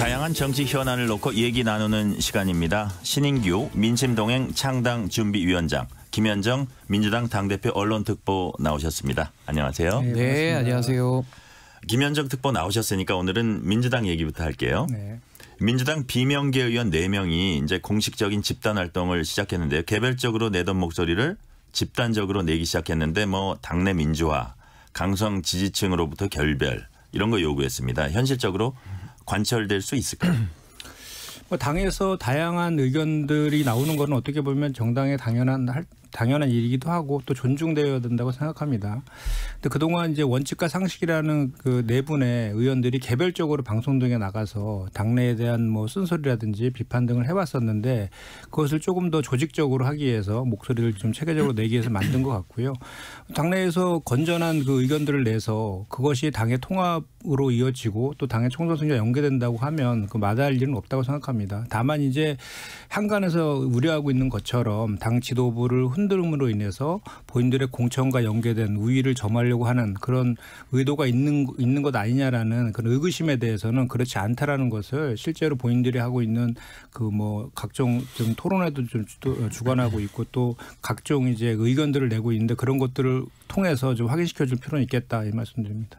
다양한 정치 현안을 놓고 얘기 나누는 시간입니다. 신인규 민심동행 창당준비위원장, 김현정 민주당 당대표 언론특보 나오셨습니다. 안녕하세요. 네, 안녕하세요. 김현정 특보 나오셨으니까 오늘은 민주당 얘기부터 할게요. 네. 민주당 비명계 의원 4명이 이제 공식적인 집단 활동을 시작했는데요. 개별적으로 내던 목소리를 집단적으로 내기 시작했는데 당내 민주화, 강성 지지층으로부터 결별 이런 거 요구했습니다. 현실적으로 관철될 수 있을까요? 당에서 다양한 의견들이 나오는 건 어떻게 보면 정당의 당연한 일이기도 하고 또 존중되어야 된다고 생각합니다. 근데 그동안 이제 원칙과 상식이라는 그 네 분의 의원들이 개별적으로 방송 등에 나가서 당내에 대한 쓴소리라든지 비판 등을 해왔었는데 그것을 조금 더 조직적으로 하기 위해서 목소리를 좀 체계적으로 내기 위해서 만든 것 같고요. 당내에서 건전한 그 의견들을 내서 그것이 당의 통합으로 이어지고 또 당의 총선 승리와 연계된다고 하면 그 마다할 일은 없다고 생각합니다. 다만 이제 한간에서 우려하고 있는 것처럼 당 지도부를 흔들음으로 인해서 본인들의 공천과 연계된 우위를 점하려고 하는 그런 의도가 있는 것 아니냐라는 그런 의구심에 대해서는 그렇지 않다라는 것을 실제로 본인들이 하고 있는 각종 좀 토론회도 좀 주관하고 있고 또 각종 이제 의견들을 내고 있는데 그런 것들을 통해서 좀 확인시켜 줄 필요는 있겠다 이 말씀드립니다.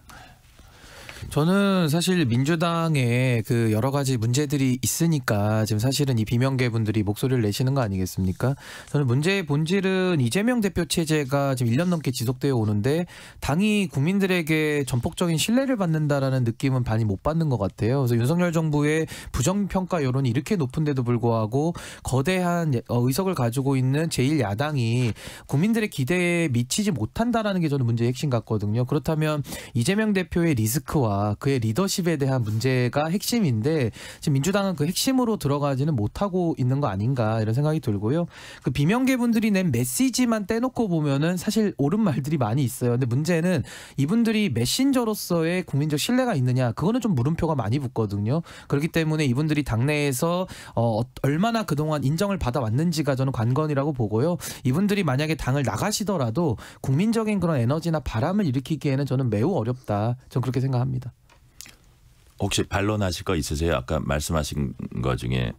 저는 사실 민주당에 그 여러 가지 문제들이 있으니까 지금 사실은 이 비명계 분들이 목소리를 내시는 거 아니겠습니까? 저는 문제의 본질은 이재명 대표 체제가 지금 1년 넘게 지속되어 오는데 당이 국민들에게 전폭적인 신뢰를 받는다라는 느낌은 많이 못 받는 것 같아요. 그래서 윤석열 정부의 부정평가 여론이 이렇게 높은데도 불구하고 거대한 의석을 가지고 있는 제1야당이 국민들의 기대에 미치지 못한다라는 게 저는 문제의 핵심 같거든요. 그렇다면 이재명 대표의 리스크와 그의 리더십에 대한 문제가 핵심인데 지금 민주당은 그 핵심으로 들어가지는 못하고 있는 거 아닌가 이런 생각이 들고요. 그 비명계 분들이 낸 메시지만 떼놓고 보면은 사실 옳은 말들이 많이 있어요. 근데 문제는 이분들이 메신저로서의 국민적 신뢰가 있느냐 그거는 좀 물음표가 많이 붙거든요. 그렇기 때문에 이분들이 당내에서 얼마나 그동안 인정을 받아왔는지가 저는 관건이라고 보고요. 이분들이 만약에 당을 나가시더라도 국민적인 그런 에너지나 바람을 일으키기에는 저는 매우 어렵다. 저는 그렇게 생각합니다. 혹시 반론하실 거 있으세요? 아까 말씀하신 거 중에.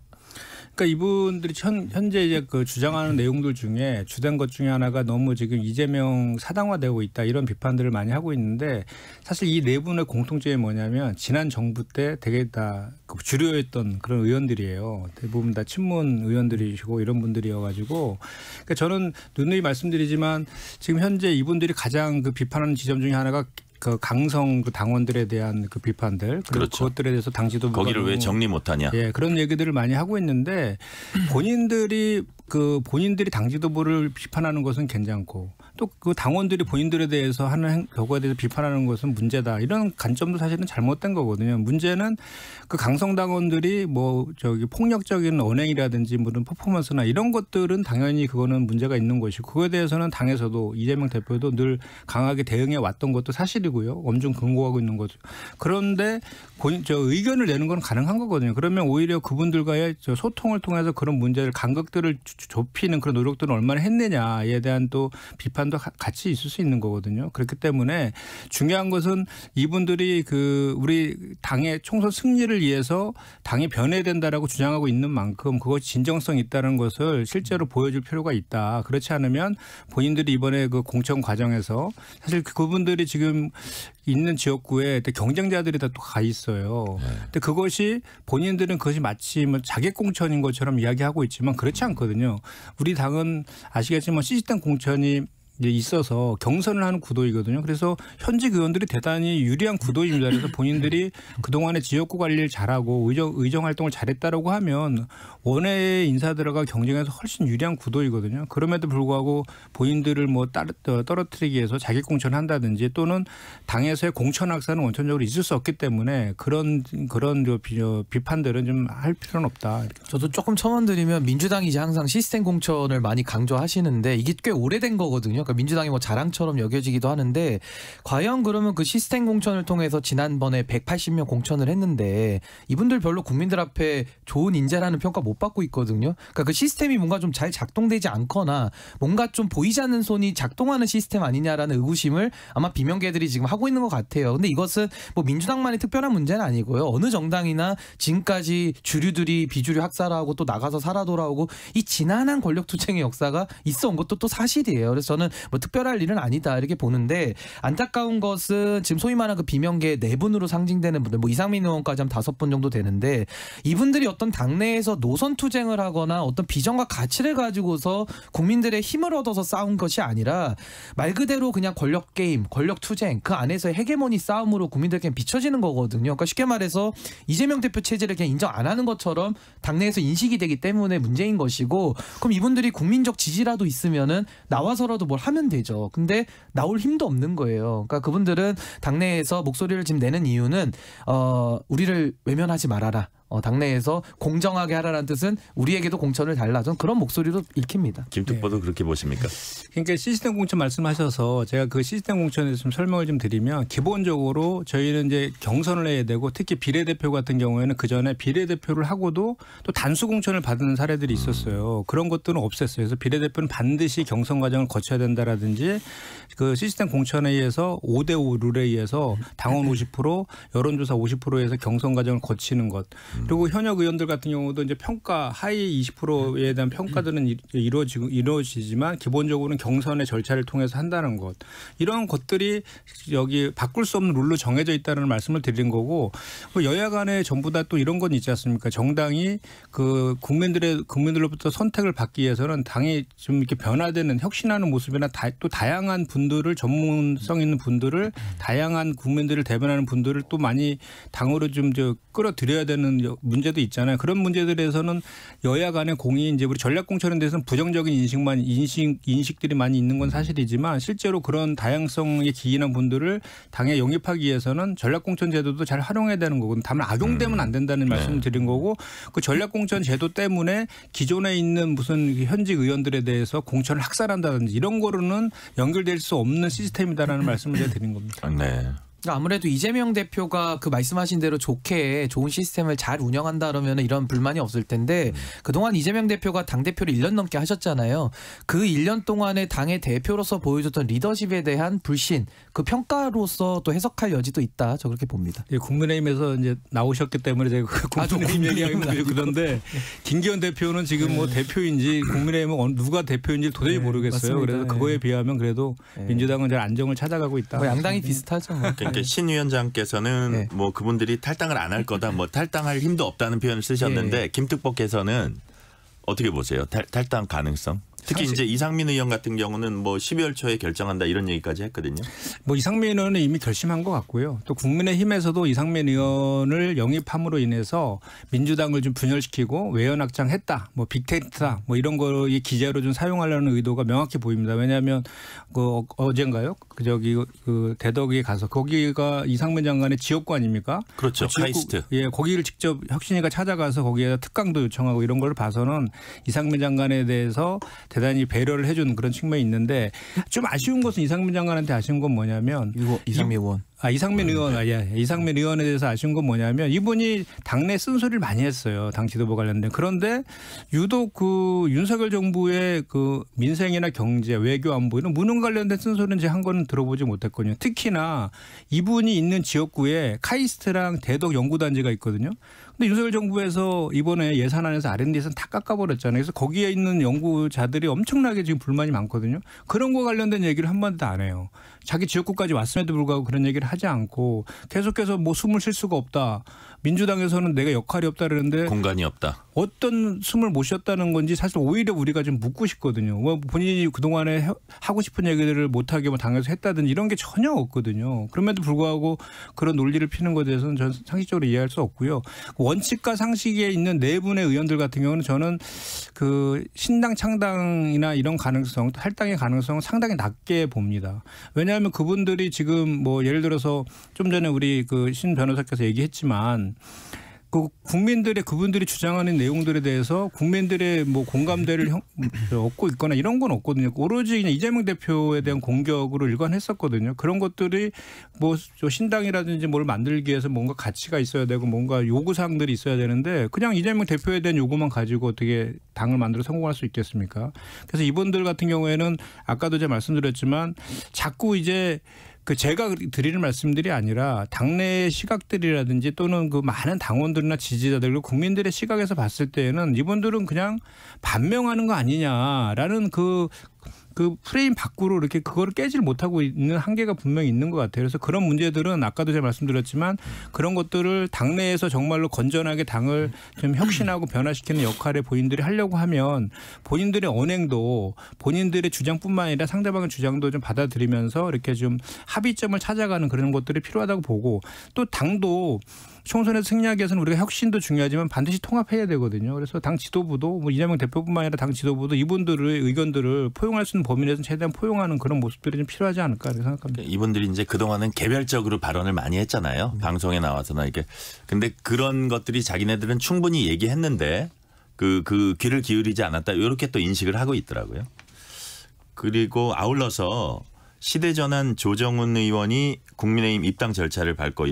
그러니까 이분들이 현재 이제 그 주장하는 내용들 중에 주된 것 중에 하나가 너무 지금 이재명 사당화되고 있다 이런 비판들을 많이 하고 있는데 사실 이 네 분의 공통점이 뭐냐면 지난 정부 때 되게 다 주류였던 그런 의원들이에요. 대부분 다 친문 의원들이시고 이런 분들이어가지고 그러니까 저는 누누이 말씀드리지만 지금 현재 이분들이 가장 그 비판하는 지점 중에 하나가 그 강성 그 당원들에 대한 그 비판들 그렇죠. 그것들에 대해서 당 지도부가 거기를 왜 정리 못하냐. 예, 그런 얘기들을 많이 하고 있는데 본인들이 당 지도부를 비판하는 것은 괜찮고 또 그 당원들이 본인들에 대해서 하는 결과에 대해서 비판하는 것은 문제다. 이런 관점도 사실은 잘못된 거거든요. 문제는 그 강성 당원들이 폭력적인 언행이라든지 무슨 퍼포먼스나 이런 것들은 당연히 그거는 문제가 있는 것이고 그거에 대해서는 당에서도 이재명 대표도 늘 강하게 대응해 왔던 것도 사실이고요. 엄중 근거하고 있는 거죠. 그런데 의견을 내는 건 가능한 거거든요. 그러면 오히려 그분들과의 소통을 통해서 그런 문제를 간극들을 좁히는 그런 노력들은 얼마나 했느냐에 대한 또 비판도 같이 있을 수 있는 거거든요. 그렇기 때문에 중요한 것은 이분들이 우리 당의 총선 승리를 위해서 당이 변해야 된다라고 주장하고 있는 만큼 그것이 진정성 있다는 것을 실제로 보여줄 필요가 있다. 그렇지 않으면 본인들이 이번에 그 공천 과정에서 사실 그분들이 지금 있는 지역구에 경쟁자들이 다 또 가 있어요. 근데 그것이 본인들은 그것이 마치 자객 공천인 것처럼 이야기하고 있지만 그렇지 않거든요. 우리 당은 아시겠지만 시스템 공천이 있어서 경선을 하는 구도이거든요. 그래서 현직 의원들이 대단히 유리한 구도입니다. 그래서 본인들이 그동안에 지역구 관리를 잘하고 의정 활동을 잘했다라고 하면 원외의 인사들과 경쟁에서 훨씬 유리한 구도이거든요. 그럼에도 불구하고 본인들을 떨어뜨리기 위해서 자기 공천을 한다든지 또는 당에서의 공천 학사는 원천적으로 있을 수 없기 때문에 그런 비판들은 좀 할 필요는 없다. 저도 조금 첨언드리면 민주당이 이제 항상 시스템 공천을 많이 강조하시는데 이게 꽤 오래된 거거든요. 그러니까 민주당이 뭐 자랑처럼 여겨지기도 하는데 과연 그러면 그 시스템 공천을 통해서 지난번에 180명 공천을 했는데 이분들 별로 국민들 앞에 좋은 인재라는 평가 못 받고 있거든요. 그러니까 그 시스템이 뭔가 좀 잘 작동되지 않거나 뭔가 좀 보이지 않는 손이 작동하는 시스템 아니냐라는 의구심을 아마 비명계들이 지금 하고 있는 것 같아요. 근데 이것은 뭐 민주당만의 특별한 문제는 아니고요. 어느 정당이나 지금까지 주류들이 비주류 학살하고 또 나가서 살아 돌아오고 이 지난한 권력 투쟁의 역사가 있어 온 것도 또 사실이에요. 그래서 저는 뭐 특별할 일은 아니다 이렇게 보는데 안타까운 것은 지금 소위 말하는 그 비명계 네 분으로 상징되는 분들 뭐 이상민 의원까지 하면 5분 정도 되는데 이분들이 어떤 당내에서 노선 투쟁을 하거나 어떤 비전과 가치를 가지고서 국민들의 힘을 얻어서 싸운 것이 아니라 말 그대로 그냥 권력 게임, 권력 투쟁 그 안에서의 헤게모니 싸움으로 국민들에게 비춰지는 거거든요. 그러니까 쉽게 말해서 이재명 대표 체제를 그냥 인정 안 하는 것처럼 당내에서 인식이 되기 때문에 문제인 것이고 그럼 이분들이 국민적 지지라도 있으면은 나와서라도 뭘 하면 되죠. 근데 나올 힘도 없는 거예요. 그러니까 그분들은 당내에서 목소리를 지금 내는 이유는 우리를 외면하지 말아라. 당내에서 공정하게 하라는 뜻은 우리에게도 공천을 달라. 저는 그런 목소리로 읽힙니다. 김특보도 그렇게 보십니까? 그러니까 시스템 공천 말씀하셔서 제가 그 시스템 공천에 좀 설명을 좀 드리면 기본적으로 저희는 이제 경선을 해야 되고 특히 비례대표 같은 경우에는 그 전에 비례대표를 하고도 또 단수 공천을 받는 사례들이 있었어요. 그런 것들은 없앴어요. 그래서 비례대표는 반드시 경선 과정을 거쳐야 된다라든지 그 시스템 공천에 의해서 5대5 룰에 의해서 당원 50% 여론조사 50%에서 경선 과정을 거치는 것. 그리고 현역 의원들 같은 경우도 이제 평가 하위 20%에 대한 평가들은 이루어지지만 기본적으로는 경선의 절차를 통해서 한다는 것. 이런 것들이 여기 바꿀 수 없는 룰로 정해져 있다는 말씀을 드린 거고 여야 간에 전부 다 또 이런 건 있지 않습니까? 정당이 그 국민들로부터 선택을 받기 위해서는 당이 좀 이렇게 변화되는 혁신하는 모습이나 또 다양한 분들을 전문성 있는 분들을 다양한 국민들을 대변하는 분들을 또 많이 당으로 좀 끌어들여야 되는 문제도 있잖아요. 그런 문제들에서는 여야 간의 공이 이제 우리 전략공천에 대해서는 부정적인 인식들이 많이 있는 건 사실이지만 실제로 그런 다양성에 기인한 분들을 당에 영입하기 위해서는 전략공천 제도도 잘 활용해야 되는 거고 다만 악용되면 안 된다는 말씀을 드린 거고 그 전략공천 제도 때문에 기존에 있는 무슨 현직 의원들에 대해서 공천을 학살한다든지 이런 거로는 연결될 수 없는 시스템이다라는 말씀을 제가 드린 겁니다. 네. 아무래도 이재명 대표가 그 말씀하신 대로 좋게 좋은 시스템을 잘 운영한다 그러면 이런 불만이 없을 텐데 그동안 이재명 대표가 당대표를 1년 넘게 하셨잖아요. 그 1년 동안에 당의 대표로서 보여줬던 리더십에 대한 불신, 그 평가로서 또 해석할 여지도 있다. 저 그렇게 봅니다. 예, 국민의힘에서 이제 나오셨기 때문에 제가 국민의힘 얘기하면 그런데 김기현 대표는 지금 뭐 대표인지 국민의힘은 누가 대표인지 도저히 모르겠어요. 맞습니다. 그래서 그거에 비하면 그래도 민주당은 잘 안정을 찾아가고 있다. 뭐 양당이 비슷하죠. 뭐. 그러니까 신 위원장께서는 뭐 그분들이 탈당을 안 할 거다, 뭐 탈당할 힘도 없다는 표현을 쓰셨는데 김특보께서는 어떻게 보세요? 탈당 가능성? 특히 이제 이상민 의원 같은 경우는 뭐 12월 초에 결정한다 이런 얘기까지 했거든요. 뭐 이상민 의원은 이미 결심한 것 같고요. 또 국민의힘에서도 이상민 의원을 영입함으로 인해서 민주당을 좀 분열시키고 외연 확장했다, 뭐 빅테이터다, 뭐 이런 거의 기재로 좀 사용하려는 의도가 명확히 보입니다. 왜냐하면 그 어젠가요? 그 대덕에 가서 거기가 이상민 장관의 지역구 아닙니까? 그렇죠. 그 카이스트. 예, 거기를 직접 혁신이가 찾아가서 거기에다 특강도 요청하고 이런 걸 봐서는 이상민 장관에 대해서 대단히 배려를 해준 그런 측면이 있는데 좀 아쉬운 것은 이상민 장관한테 아쉬운 건 뭐냐면 이상민 의원. 이상민 의원, 이상민 의원에 대해서 아쉬운 건 뭐냐면 이분이 당내 쓴소리를 많이 했어요. 당 지도부 관련된. 그런데 유독 그 윤석열 정부의 그 민생이나 경제, 외교, 안보 이런 문화 관련된 쓴소리는 제가 한 거는 들어보지 못했거든요. 특히나 이분이 있는 지역구에 카이스트랑 대덕 연구단지가 있거든요. 근데 윤석열 정부에서 이번에 예산안에서 R&D에서는 다 깎아버렸잖아요. 그래서 거기에 있는 연구자들이 엄청나게 지금 불만이 많거든요. 그런 거 관련된 얘기를 한 번도 안 해요. 자기 지역구까지 왔음에도 불구하고 그런 얘기를 하지 않고 계속해서 뭐 숨을 쉴 수가 없다. 민주당에서는 내가 역할이 없다 그러는데 공간이 없다. 어떤 숨을 못 쉬었다는 건지 사실 오히려 우리가 좀 묻고 싶거든요. 뭐 본인이 그동안에 하고 싶은 얘기들을 못하게 뭐 당에서 했다든지 이런 게 전혀 없거든요. 그럼에도 불구하고 그런 논리를 피는 것에 대해서는 저는 상식적으로 이해할 수 없고요. 원칙과 상식에 있는 네 분의 의원들 같은 경우는 저는 그 신당 창당이나 이런 가능성, 탈당의 가능성은 상당히 낮게 봅니다. 왜냐하면 그분들이 지금 뭐 예를 들어서 좀 전에 우리 그 신 변호사께서 얘기했지만 그 국민들의 그분들이 주장하는 내용들에 대해서 국민들의 뭐 공감대를 얻고 있거나 이런 건 없거든요. 오로지 그냥 이재명 대표에 대한 공격으로 일관했었거든요. 그런 것들이 뭐 신당이라든지 뭘 만들기 위해서 뭔가 가치가 있어야 되고 뭔가 요구사항들이 있어야 되는데 그냥 이재명 대표에 대한 요구만 가지고 어떻게 당을 만들어 성공할 수 있겠습니까? 그래서 이분들 같은 경우에는 아까도 제가 말씀드렸지만 자꾸 이제 그 제가 드리는 말씀들이 아니라 당내의 시각들이라든지 또는 그 많은 당원들이나 지지자들 그리고 국민들의 시각에서 봤을 때에는 이분들은 그냥 반명하는 거 아니냐라는 그 프레임 밖으로 이렇게 그거를 깨지를 못하고 있는 한계가 분명히 있는 것 같아요. 그래서 그런 문제들은 아까도 제가 말씀드렸지만 그런 것들을 당내에서 정말로 건전하게 당을 좀 혁신하고 변화시키는 역할을 본인들이 하려고 하면 본인들의 언행도 본인들의 주장뿐만 아니라 상대방의 주장도 좀 받아들이면서 이렇게 좀 합의점을 찾아가는 그런 것들이 필요하다고 보고 또 당도 총선에서 승리하기 위해서는 우리가 혁신도 중요하지만 반드시 통합해야 되거든요. 그래서 당 지도부도 뭐 이재명 대표뿐만 아니라 당 지도부도 이분들의 의견들을 포용할 수 있는 범위 내에서 최대한 포용하는 그런 모습들이 좀 필요하지 않을까 생각합니다. 이분들이 이제 그동안은 개별적으로 발언을 많이 했잖아요. 방송에 나와서나 이렇게. 근데 그런 것들이 자기네들은 충분히 얘기했는데 그 귀를 기울이지 않았다. 이렇게 또 인식을 하고 있더라고요. 그리고 아울러서 시대전환 조정훈 의원이 국민의힘 입당 절차를 밟고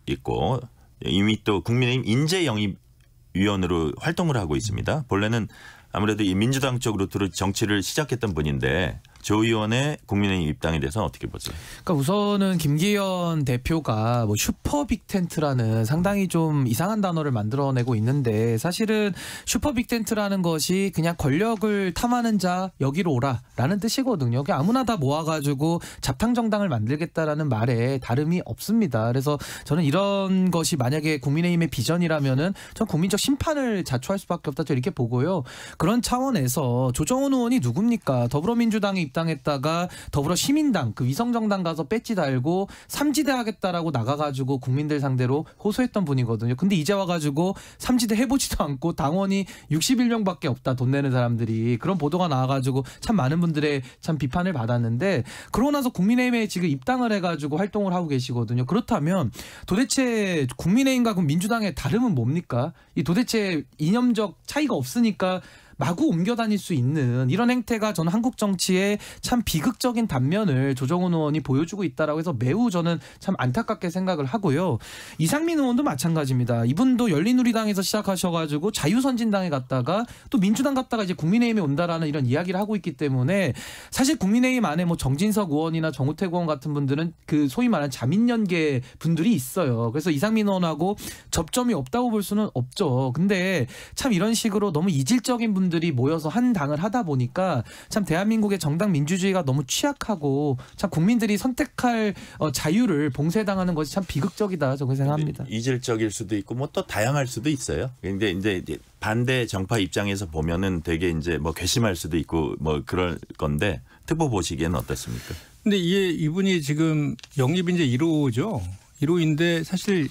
있고 이미 또 국민의힘 인재영입위원으로 활동을 하고 있습니다. 본래는 아무래도 이 민주당 쪽으로 정치를 시작했던 분인데 조 의원의 국민의힘 입당에 대해서 어떻게 보세요? 그러니까 우선은 김기현 대표가 뭐 슈퍼 빅텐트라는 상당히 좀 이상한 단어를 만들어내고 있는데 사실은 슈퍼 빅텐트라는 것이 그냥 권력을 탐하는 자 여기로 오라라는 뜻이거든요. 그냥 아무나 다 모아가지고 잡탕 정당을 만들겠다라는 말에 다름이 없습니다. 그래서 저는 이런 것이 만약에 국민의힘의 비전이라면은 전 국민적 심판을 자초할 수밖에 없다 이렇게 보고요. 그런 차원에서 조정훈 의원이 누굽니까? 더불어민주당이 입당했다가 더불어시민당 그 위성정당 가서 배지 달고 삼지대 하겠다라고 나가가지고 국민들 상대로 호소했던 분이거든요. 근데 이제 와가지고 삼지대 해보지도 않고 당원이 61명밖에 없다 돈 내는 사람들이 그런 보도가 나와가지고 참 많은 분들의 참 비판을 받았는데 그러고 나서 국민의힘에 지금 입당을 해가지고 활동을 하고 계시거든요. 그렇다면 도대체 국민의힘과 민주당의 다름은 뭡니까? 이 도대체 이념적 차이가 없으니까 마구 옮겨 다닐 수 있는 이런 행태가 저는 한국 정치의 참 비극적인 단면을 조정훈 의원이 보여주고 있다라고 해서 매우 저는 참 안타깝게 생각을 하고요. 이상민 의원도 마찬가지입니다. 이분도 열린우리당에서 시작하셔가지고 자유선진당에 갔다가 또 민주당 갔다가 이제 국민의힘에 온다라는 이런 이야기를 하고 있기 때문에 사실 국민의힘 안에 뭐 정진석 의원이나 정우택 의원 같은 분들은 그 소위 말하는 자민연계 분들이 있어요. 그래서 이상민 의원하고 접점이 없다고 볼 수는 없죠. 근데 참 이런 식으로 너무 이질적인 분들이 모여서 한 당을 하다 보니까 참 대한민국의 정당 민주주의가 너무 취약하고 참 국민들이 선택할 자유를 봉쇄당하는 것이 참 비극적이다 저는 생각합니다. 이질적일 수도 있고 뭐 또 다양할 수도 있어요. 근데 이제 반대 정파 입장에서 보면은 되게 이제 뭐 괘씸할 수도 있고 뭐 그럴 건데 특보 보시기에는 어떻습니까? 근데 이분이 지금 영입이 이제 1호죠. 1호인데 사실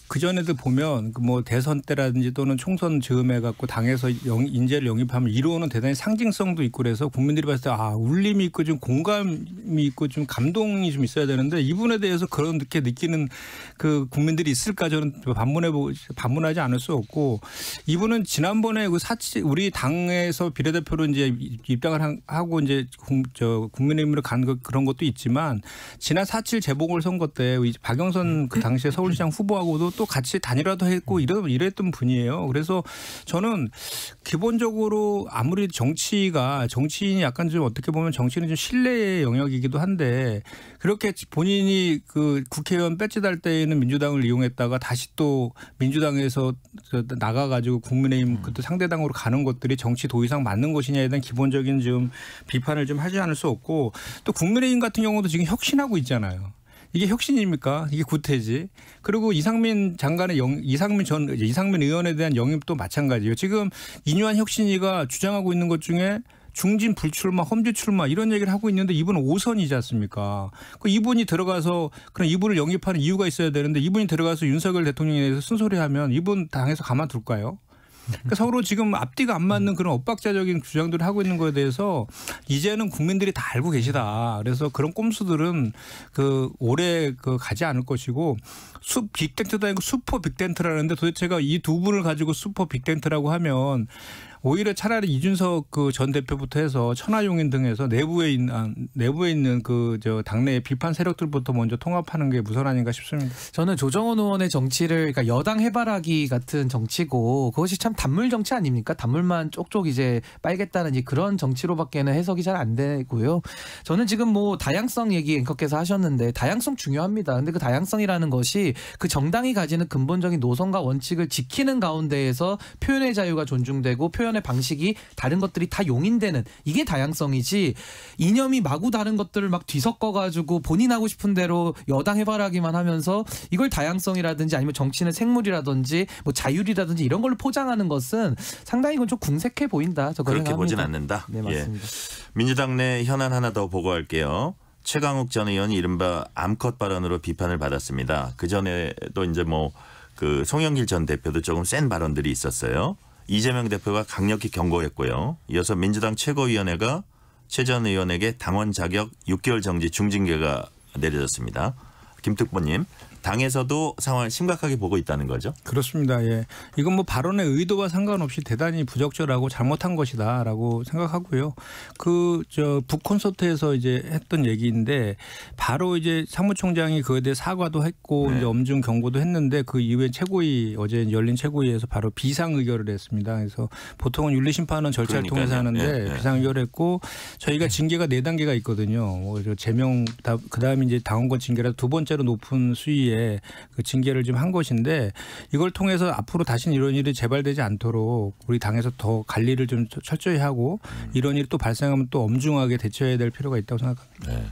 그전에도 보면 뭐 대선 때라든지 또는 총선 즈음해 갖고 당에서 인재를 영입하면 1호는 대단히 상징성도 있고 그래서 국민들이 봤을 때 울림이 있고 좀 공감이 있고 좀 감동이 좀 있어야 되는데 이분에 대해서 그렇게 느끼는 그 국민들이 있을까 저는 반문하지 않을 수 없고 이분은 지난번에 그 우리 당에서 비례대표로 이제 입당을 하고 이제 국민의힘으로 간 그런 것도 있지만 지난 4.7 재보궐선거 때 박영선 그 당시에 서울시장 후보하고도 또 같이 단일화도 했고 이랬던 분이에요. 그래서 저는 기본적으로 아무리 정치인이 약간 좀 어떻게 보면 정치는 좀 신뢰의 영역이기도 한데 그렇게 본인이 그 국회의원 배지 달 때에는 민주당을 이용했다가 다시 또 민주당에서 나가가지고 국민의힘 그때 상대당으로 가는 것들이 정치 도의상 맞는 것이냐에 대한 기본적인 좀 비판을 좀 하지 않을 수 없고 또 국민의힘 같은 경우도 지금 혁신하고 있잖아요. 이게 혁신입니까? 이게 구태지. 그리고 이상민 의원에 대한 영입도 마찬가지예요. 지금 이뉴한 혁신위가 주장하고 있는 것 중에 중진 불출마, 험지 출마 이런 얘기를 하고 있는데 이분은 5선이지 않습니까? 그 이분이 들어가서 그럼 이분을 영입하는 이유가 있어야 되는데 이분이 들어가서 윤석열 대통령에 대해서 쓴소리하면 이분 당에서 가만둘까요? 그러니까 서로 지금 앞뒤가 안 맞는 그런 엇박자적인 주장들을 하고 있는 거에 대해서 이제는 국민들이 다 알고 계시다. 그래서 그런 꼼수들은 그 오래 가지 않을 것이고 빅텐트도 아니고 슈퍼 빅텐트라는데 도대체가 이 두 분을 가지고 슈퍼 빅텐트라고 하면 오히려 차라리 이준석 그 전 대표부터 해서 천하용인 등에서 내부에 있는 그 저 당내의 비판 세력들부터 먼저 통합하는 게 우선 아닌가 싶습니다. 저는 조정원 의원의 정치를 그러니까 여당 해바라기 같은 정치고 그것이 참 단물 정치 아닙니까? 단물만 쪽쪽 이제 빨겠다는 그런 정치로밖에는 해석이 잘 안 되고요. 저는 지금 뭐 다양성 얘기 앵커께서 하셨는데 다양성 중요합니다. 근데 그 다양성이라는 것이 그 정당이 가지는 근본적인 노선과 원칙을 지키는 가운데에서 표현의 자유가 존중되고 표현의 방식이 다른 것들이 다 용인되는 이게 다양성이지 이념이 마구 다른 것들을 막 뒤섞어가지고 본인 하고 싶은 대로 여당 해바라기만 하면서 이걸 다양성이라든지 아니면 정치는 생물이라든지 뭐 자율이라든지 이런 걸로 포장하는 것은 상당히 이건 좀 궁색해 보인다. 그렇게 보진 않는다. 네, 맞습니다. 예. 민주당 내 현안 하나 더 보고할게요. 최강욱 전 의원이 이른바 암컷 발언으로 비판을 받았습니다. 그 전에도 이제 뭐 그 송영길 전 대표도 조금 센 발언들이 있었어요. 이재명 대표가 강력히 경고했고요. 이어서 민주당 최고위원회가 최 전 의원에게 당원 자격 6개월 정지 중징계가 내려졌습니다. 김특보님, 당에서도 상황을 심각하게 보고 있다는 거죠? 그렇습니다. 예, 이건 뭐 발언의 의도와 상관없이 대단히 부적절하고 잘못한 것이다라고 생각하고요. 그 북 콘서트에서 이제 했던 얘기인데 바로 이제 사무총장이 그에 대해 사과도 했고 네. 이제 엄중 경고도 했는데 그 이후에 최고위 어제 열린 최고위에서 바로 비상 의결을 했습니다. 그래서 보통은 윤리 심판은 절차를 통해서 하는데 비상 의결했고 저희가 징계가 4단계가 있거든요. 뭐 제명 그다음에 이제 당원권 징계라 두 번째로 높은 수위에 그 징계를 좀 한 것인데 이걸 통해서 앞으로 다시는 이런 일이 재발되지 않도록 우리 당에서 더 관리를 좀 철저히 하고 이런 일이 또 발생하면 또 엄중하게 대처해야 될 필요가 있다고 생각합니다. 네.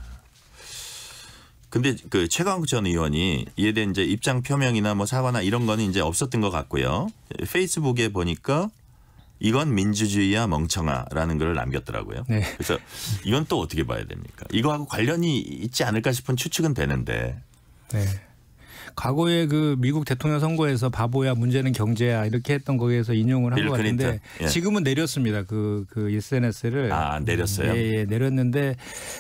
근데 그 최강욱 전 의원이 이에 대한 이제 입장 표명이나 뭐 사과나 이런 거는 이제 없었던 것 같고요. 페이스북에 보니까 이건 민주주의야 멍청아라는 글을 남겼더라고요. 네. 그래서 이건 또 어떻게 봐야 됩니까? 이거하고 관련이 있지 않을까 싶은 추측은 되는데. 네. 과거에 그 미국 대통령 선거에서 바보야 문제는 경제야 이렇게 했던 거기에서 인용을 한 것 같은데 예. 지금은 내렸습니다. 그 SNS를 내렸어요. 예, 내렸는데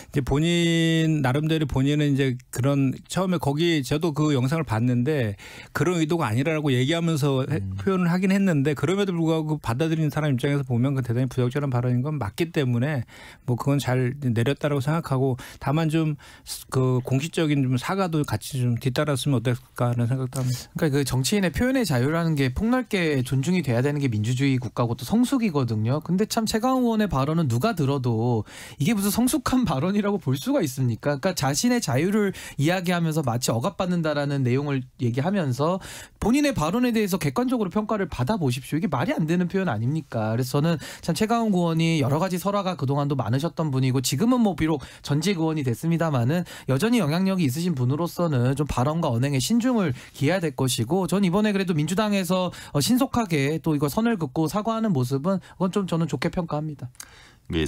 이제 본인 나름대로 본인은 이제 그런 처음에 거기 저도 그 영상을 봤는데 그런 의도가 아니라고 얘기하면서 표현을 하긴 했는데 그럼에도 불구하고 받아들이는 사람 입장에서 보면 그 대단히 부적절한 발언인 건 맞기 때문에 뭐 그건 잘 내렸다라고 생각하고 다만 좀 그 공식적인 좀 사과도 같이 좀 뒤따랐으면 어떨까 하는 생각도 합니다. 그러니까 그 정치인의 표현의 자유라는 게 폭넓게 존중이 돼야 되는 게 민주주의 국가고 또 성숙이거든요. 근데 참 최강욱 의원의 발언은 누가 들어도 이게 무슨 성숙한 발언이라고 볼 수가 있습니까? 그러니까 자신의 자유를 이야기하면서 마치 억압받는다라는 내용을 얘기하면서 본인의 발언에 대해서 객관적으로 평가를 받아보십시오. 이게 말이 안 되는 표현 아닙니까? 그래서 저는 참 최강욱 의원이 여러 가지 설화가 그동안도 많으셨던 분이고 지금은 뭐 비록 전직 의원이 됐습니다마는 여전히 영향력이 있으신 분으로서는 좀 발언과 언행에 신중을 기해야 될 것이고 전 이번에 그래도 민주당에서 신속하게 또 이거 선을 긋고 사과하는 모습은 그건 좀 저는 좋게 평가합니다.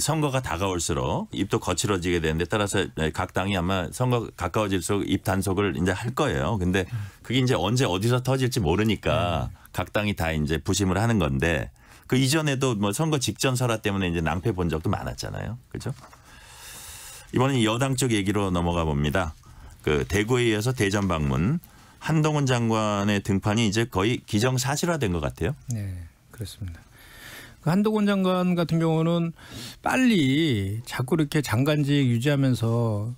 선거가 다가올수록 입도 거칠어지게 되는데 따라서 각 당이 아마 선거 가까워질수록 입 단속을 이제 할 거예요. 근데 그게 이제 언제 어디서 터질지 모르니까 각 당이 다 이제 부심을 하는 건데 그 이전에도 뭐 선거 직전 설화 때문에 이제 낭패 본 적도 많았잖아요. 그렇죠? 이번엔 여당 쪽 얘기로 넘어가 봅니다. 그 대구에 이어서 대전 방문 한동훈 장관의 등판이 이제 거의 기정사실화된 것 같아요. 네, 그렇습니다. 그 한동훈 장관 같은 경우는 빨리 자꾸 이렇게 장관직 유지하면서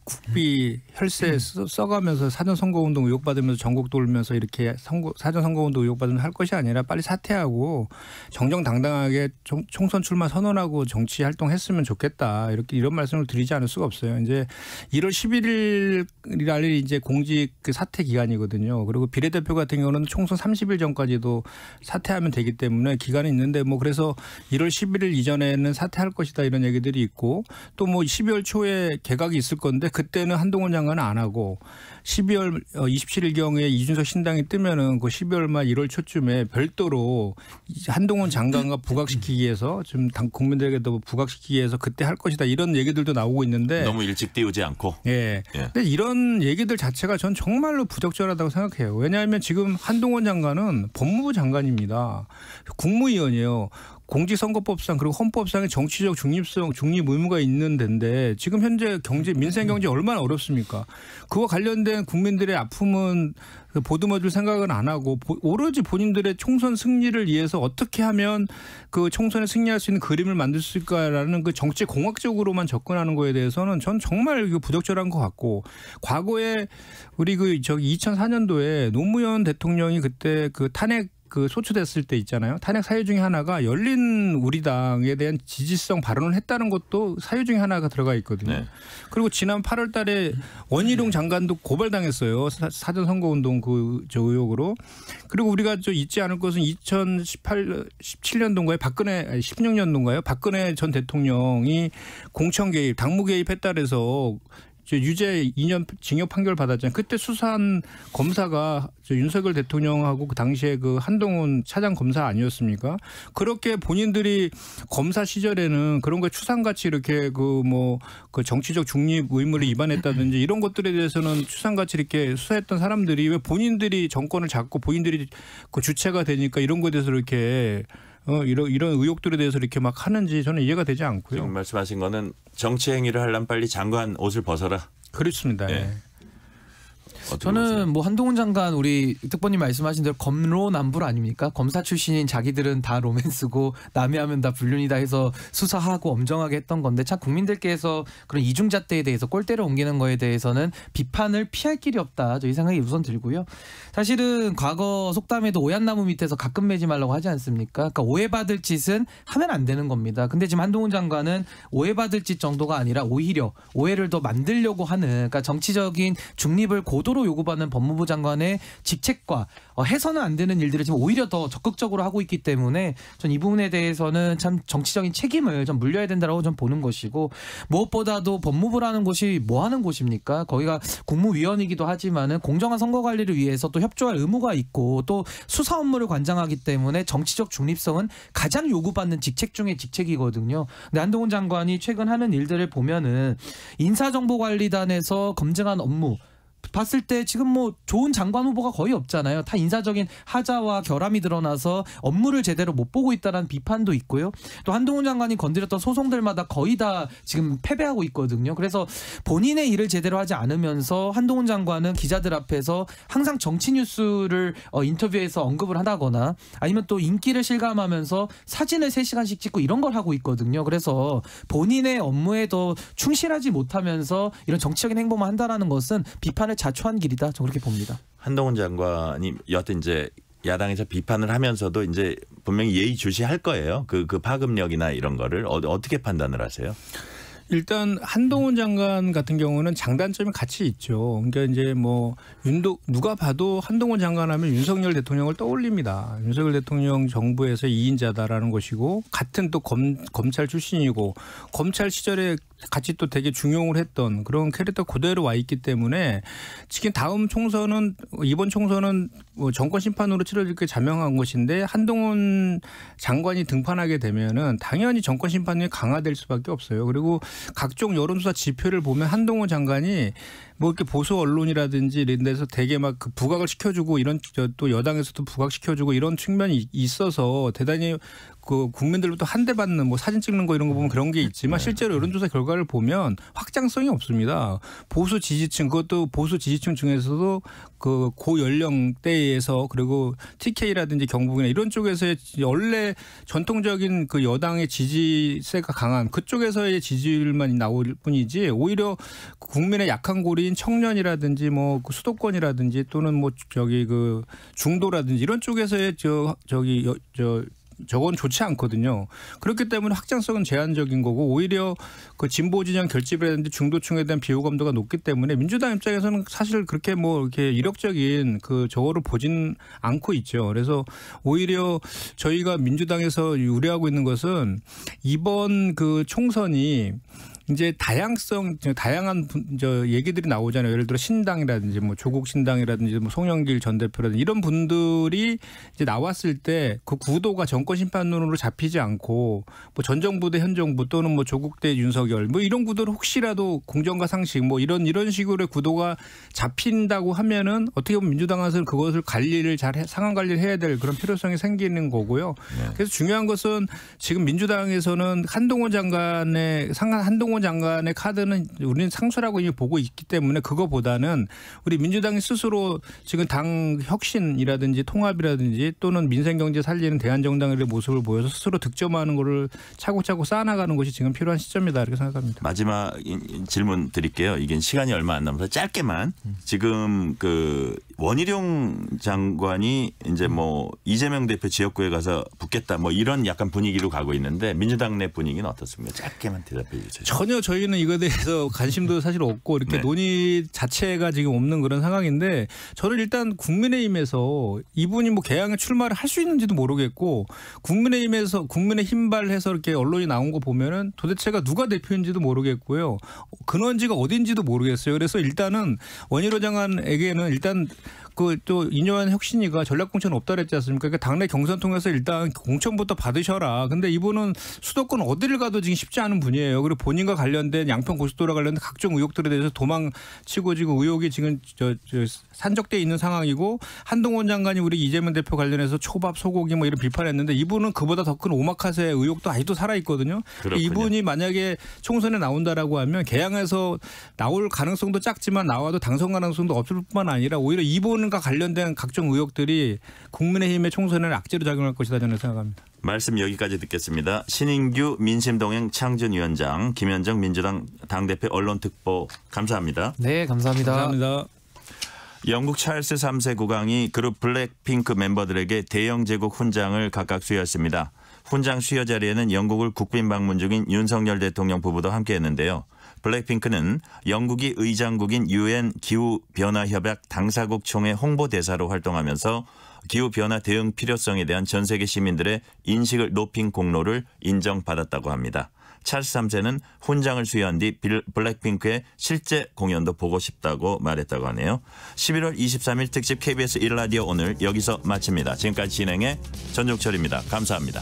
국비 혈세 써가면서 사전선거운동 의혹받으면서 전국 돌면서 이렇게 사전선거운동 의혹받으면서 할 것이 아니라 빨리 사퇴하고 정정당당하게 총선 출마 선언하고 정치 활동했으면 좋겠다. 이런 말씀을 드리지 않을 수가 없어요. 이제 1월 11일이 이제 공직 그 사퇴 기간이거든요. 그리고 비례대표 같은 경우는 총선 30일 전까지도 사퇴하면 되기 때문에 기간이 있는데 뭐 그래서 1월 11일 이전에는 사퇴할 것이다 이런 얘기들이 있고 또 뭐 12월 초에 개각이 마지막이 있을 건데 그때는 한동훈 장관은 안 하고 12월 27일경에 이준석 신당이 뜨면은 그 12월 말 1월 초쯤에 별도로 한동훈 장관과 부각시키기 위해서 지금 국민들에게도 부각시키기 위해서 그때 할 것이다 이런 얘기들도 나오고 있는데 너무 일찍 띄우지 않고. 예. 근데 이런 얘기들 자체가 전 정말로 부적절하다고 생각해요. 왜냐하면 지금 한동훈 장관은 법무부 장관입니다. 국무위원이에요. 공직선거법상 그리고 헌법상의 정치적 중립성, 중립 의무가 있는 데인데 지금 현재 민생 경제 얼마나 어렵습니까? 그와 관련된 국민들의 아픔은 보듬어줄 생각은 안 하고 오로지 본인들의 총선 승리를 위해서 어떻게 하면 그 총선에 승리할 수 있는 그림을 만들 수 있을까라는 그 정치 공학적으로만 접근하는 거에 대해서는 전 정말 이거 부적절한 것 같고 과거에 우리 2004년도에 노무현 대통령이 그때 그 탄핵 소추됐을 때 있잖아요. 탄핵 사유 중에 하나가 열린 우리당에 대한 지지성 발언을 했다는 것도 사유 중에 하나가 들어가 있거든요. 네. 그리고 지난 8월 달에 원희룡 장관도 고발당했어요. 사전선거운동 의혹으로. 그리고 우리가 잊지 않을 것은 2017년도인가요? 16년도인가요? 박근혜 전 대통령이 공천 개입, 당무 개입했다 그래서 유죄 2년 징역 판결 받았잖아요. 그때 수사한 검사가 윤석열 대통령하고 그 당시에 그 한동훈 차장 검사 아니었습니까? 그렇게 본인들이 검사 시절에는 그런 거 추상같이 이렇게 그 정치적 중립 의무를 위반했다든지 이런 것들에 대해서는 추상같이 이렇게 수사했던 사람들이 왜 본인들이 정권을 잡고 본인들이 그 주체가 되니까 이런 거에 대해서 이렇게 이런 의혹들에 대해서 이렇게 막 하는지 저는 이해가 되지 않고요. 지금 말씀하신 거는 정치 행위를 하려면 빨리 장관 옷을 벗어라. 그렇습니다. 네. 저는 뭐 한동훈 장관 우리 특보님 말씀하신 대로 검로남불 아닙니까? 검사 출신인 자기들은 다 로맨스고 남이 하면 다 불륜이다 해서 수사하고 엄정하게 했던 건데 참 국민들께서 그런 이중잣대에 대해서 꼴대를 옮기는 거에 대해서는 비판을 피할 길이 없다. 저 이 생각이 우선 들고요. 사실은 과거 속담에도 오얏나무 밑에서 가끔 매지 말라고 하지 않습니까? 그러니까 오해받을 짓은 하면 안 되는 겁니다. 근데 지금 한동훈 장관은 오해받을 짓 정도가 아니라 오히려 오해를 더 만들려고 하는 그러니까 정치적인 중립을 고도로 요구받는 법무부 장관의 직책과 해서는 안 되는 일들을 지금 오히려 더 적극적으로 하고 있기 때문에 전 이 부분에 대해서는 참 정치적인 책임을 좀 물려야 된다고 좀 보는 것이고 무엇보다도 법무부라는 곳이 뭐 하는 곳입니까? 거기가 국무위원이기도 하지만은 공정한 선거 관리를 위해서 또 협조할 의무가 있고 또 수사 업무를 관장하기 때문에 정치적 중립성은 가장 요구받는 직책 중에 직책이거든요. 근데 한동훈 장관이 최근 하는 일들을 보면은 인사정보관리단에서 검증한 업무 봤을 때 지금 뭐 좋은 장관 후보가 거의 없잖아요. 다 인사적인 하자와 결함이 드러나서 업무를 제대로 못 보고 있다는 비판도 있고요. 또 한동훈 장관이 건드렸던 소송들마다 거의 다 지금 패배하고 있거든요. 그래서 본인의 일을 제대로 하지 않으면서 한동훈 장관은 기자들 앞에서 항상 정치 뉴스를 인터뷰에서 언급을 한다거나 아니면 또 인기를 실감하면서 사진을 3시간씩 찍고 이런 걸 하고 있거든요. 그래서 본인의 업무에 더 충실하지 못하면서 이런 정치적인 행동만 한다라는 것은 비판을 자초한 길이다. 저 그렇게 봅니다. 한동훈 장관이 여하튼 이제 야당에서 비판을 하면서도 이제 분명히 예의주시할 거예요. 그 파급력이나 이런 거를 어떻게 판단을 하세요? 일단 한동훈 장관 같은 경우는 장단점이 같이 있죠. 그러니까 이제 누가 봐도 한동훈 장관 하면 윤석열 대통령을 떠올립니다. 윤석열 대통령 정부에서 2인자다라는 것이고 같은 또 검찰 출신이고 검찰 시절에 같이 또 되게 중용을 했던 그런 캐릭터 그대로 와 있기 때문에 지금 이번 총선은 정권 심판으로 치러질 게 자명한 것인데 한동훈 장관이 등판하게 되면은 당연히 정권 심판이 강화될 수밖에 없어요. 그리고 각종 여론조사 지표를 보면 한동훈 장관이 이렇게 보수 언론이라든지 이런 데서 되게 막 그 부각을 시켜주고 이런 또 여당에서도 부각시켜주고 이런 측면이 있어서 대단히 그 국민들부터 한 대 받는 사진 찍는 거 이런 거 보면 그런 게 있지만 실제로 여론조사 결과를 보면 확장성이 없습니다. 보수 지지층 그것도 보수 지지층 중에서도 그 고연령대에서 그리고 TK라든지 경북이나 이런 쪽에서의 원래 전통적인 그 여당의 지지세가 강한 그쪽에서의 지지율만 나올 뿐이지 오히려 국민의 약한 고리인 청년이라든지 수도권이라든지 또는 그 중도라든지 이런 쪽에서의 저건 좋지 않거든요. 그렇기 때문에 확장성은 제한적인 거고 오히려 그 진보 진영 결집이라든지 중도층에 대한 비호감도가 높기 때문에 민주당 입장에서는 사실 그렇게 이렇게 이력적인 저거를 보진 않고 있죠. 그래서 오히려 저희가 민주당에서 우려하고 있는 것은 이번 그 총선이 이제 다양한 얘기들이 나오잖아요. 예를 들어 신당이라든지 뭐 조국 신당이라든지 뭐 송영길 전 대표라든지 이런 분들이 이제 나왔을 때 그 구도가 정권 심판론으로 잡히지 않고 뭐 전 정부 대 현 정부 또는 뭐 조국 대 윤석열 뭐 이런 구도를 혹시라도 공정과 상식 뭐 이런 식으로의 구도가 잡힌다고 하면은 어떻게 보면 민주당에서는 그것을 관리를 상황 관리를 해야 될 그런 필요성이 생기는 거고요. 네. 그래서 중요한 것은 지금 민주당에서는 한동훈 장관의 카드는 우리는 상수라고 이미 보고 있기 때문에 그거보다는 우리 민주당이 스스로 지금 당 혁신이라든지 통합이라든지 또는 민생경제 살리는 대한정당의 모습을 보여서 스스로 득점하는 거를 차곡차곡 쌓아나가는 것이 지금 필요한 시점이다 이렇게 생각합니다. 마지막 질문 드릴게요. 이게 시간이 얼마 안 남아서 짧게만 지금 그 원희룡 장관이 이제 뭐 이재명 대표 지역구에 가서 붙겠다 뭐 이런 약간 분위기로 가고 있는데 민주당 내 분위기는 어떻습니까? 짧게만 대답해 주세요. 전혀 저희는 이거에 대해서 관심도 사실 없고 이렇게 네. 논의 자체가 지금 없는 그런 상황인데 저는 일단 국민의힘에서 이분이 뭐 개항에 출마를 할 수 있는지도 모르겠고 국민의힘발해서 이렇게 언론이 나온 거 보면은 도대체가 누가 대표인지도 모르겠고요. 근원지가 어딘지도 모르겠어요. 그래서 일단은 원희룡 장관에게는 일단 그 또 이뇨한 혁신위가 전략공천 없다 그랬지 않습니까? 그러니까 당내 경선 통해서 일단 공천부터 받으셔라. 근데 이분은 수도권 어디를 가도 지금 쉽지 않은 분이에요. 그리고 본인과 관련된 양평 고속도로와 관련된 각종 의혹들에 대해서 도망치고 지금 의혹이 지금 산적돼 있는 상황이고 한동훈 장관이 우리 이재명 대표 관련해서 초밥 소고기 뭐 이런 비판했는데 이분은 그보다 더 큰 오마카세 의혹도 아직도 살아 있거든요. 이분이 만약에 총선에 나온다라고 하면 개항에서 나올 가능성도 작지만 나와도 당선 가능성도 없을 뿐만 아니라 오히려 이분과 관련된 각종 의혹들이 국민의힘의 총선에는 악재로 작용할 것이다 저는 생각합니다. 말씀 여기까지 듣겠습니다. 신인규 민심동행 창준위원장, 김현정 민주당 당대표 언론특보 감사합니다. 네, 감사합니다. 감사합니다. 영국 찰스 3세 국왕이 그룹 블랙핑크 멤버들에게 대영 제국 훈장을 각각 수여했습니다. 훈장 수여 자리에는 영국을 국빈 방문 중인 윤석열 대통령 부부도 함께했는데요. 블랙핑크는 영국이 의장국인 UN 기후변화협약 당사국 총회 홍보대사로 활동하면서 기후변화 대응 필요성에 대한 전 세계 시민들의 인식을 높인 공로를 인정받았다고 합니다. 찰스 3세는 훈장을 수여한 뒤 블랙핑크의 실제 공연도 보고 싶다고 말했다고 하네요. 11월 23일 특집 KBS 1라디오 오늘 여기서 마칩니다. 지금까지 진행해 전종철입니다. 감사합니다.